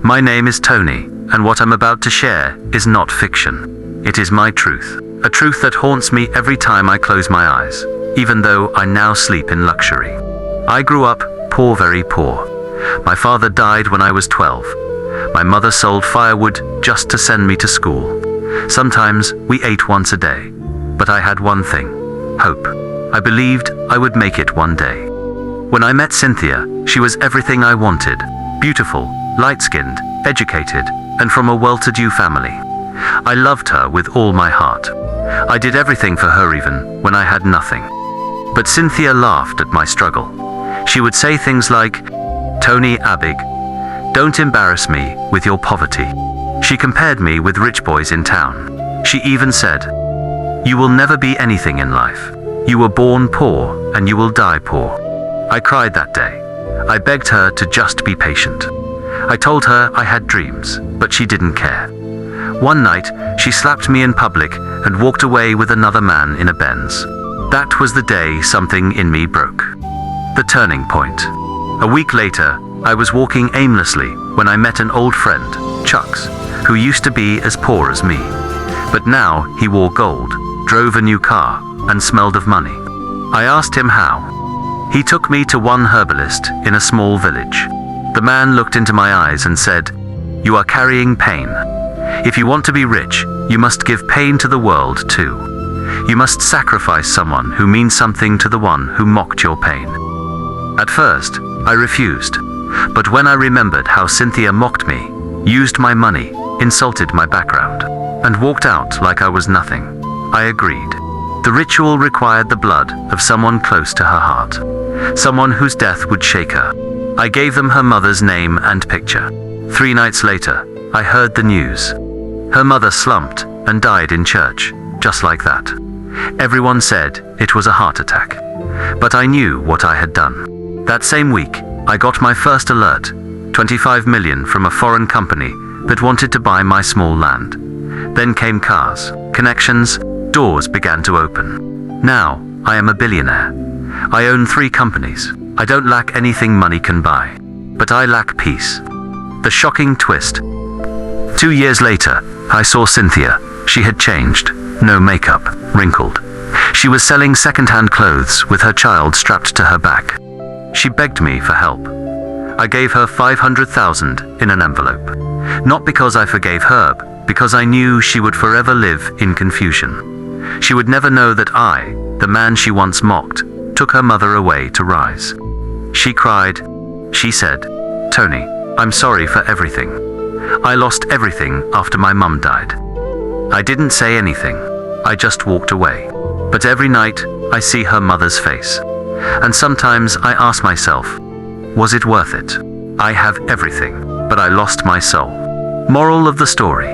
My name is Tony, and what I'm about to share is not fiction. It is my truth, a truth that haunts me every time I close my eyes, even though I now sleep in luxury. I grew up poor, very poor. My father died when I was 12. My mother sold firewood just to send me to school. Sometimes we ate once a day, but I had one thing: hope. I believed I would make it one day. When I met Cynthia, she was everything I wanted: beautiful, light-skinned, educated, and from a well-to-do family. I loved her with all my heart. I did everything for her even when I had nothing. But Cynthia laughed at my struggle. She would say things like, "Tony Abig, don't embarrass me with your poverty." She compared me with rich boys in town. She even said, "You will never be anything in life. You were born poor and you will die poor." I cried that day. I begged her to just be patient. I told her I had dreams, but she didn't care. One night, she slapped me in public and walked away with another man in a Benz. That was the day something in me broke. The turning point. A week later, I was walking aimlessly when I met an old friend, Chuck's, who used to be as poor as me. But now he wore gold, drove a new car, and smelled of money. I asked him how. He took me to one herbalist in a small village. The man looked into my eyes and said, "You are carrying pain. If you want to be rich, you must give pain to the world too. You must sacrifice someone who means something to the one who mocked your pain." At first, I refused. But when I remembered how Cynthia mocked me, used my money, insulted my background, and walked out like I was nothing, I agreed. The ritual required the blood of someone close to her heart, someone whose death would shake her. I gave them her mother's name and picture. 3 nights later, I heard the news. Her mother slumped and died in church, just like that. Everyone said it was a heart attack. But I knew what I had done. That same week, I got my first alert, 25 million from a foreign company that wanted to buy my small land. Then came cars, connections, doors began to open. Now, I am a billionaire. I own 3 companies. I don't lack anything money can buy. But I lack peace. The shocking twist. 2 years later, I saw Cynthia. She had changed. No makeup, wrinkled. She was selling second-hand clothes with her child strapped to her back. She begged me for help. I gave her 500,000 in an envelope. Not because I forgave her, because I knew she would forever live in confusion. She would never know that I, the man she once mocked, took her mother away to rise. She cried. She said, "Tony, I'm sorry for everything. I lost everything after my mum died." I didn't say anything. I just walked away. But every night, I see her mother's face. And sometimes I ask myself, was it worth it? I have everything, but I lost my soul. Moral of the story.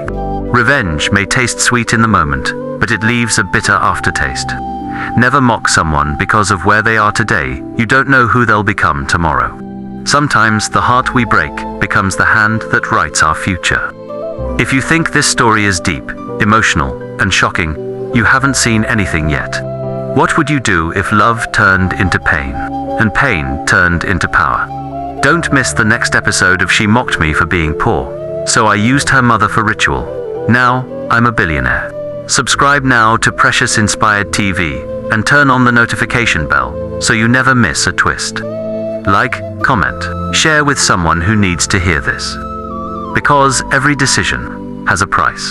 Revenge may taste sweet in the moment, but it leaves a bitter aftertaste. Never mock someone because of where they are today. You don't know who they'll become tomorrow. Sometimes the heart we break becomes the hand that writes our future. If you think this story is deep, emotional, and shocking, you haven't seen anything yet. What would you do if love turned into pain, and pain turned into power? Don't miss the next episode of She Mocked Me for Being Poor, so I used her mother for ritual. Now, I'm a billionaire. Subscribe now to Precious Inspired TV, and turn on the notification bell, so you never miss a twist. Like, comment, share with someone who needs to hear this. Because every decision has a price.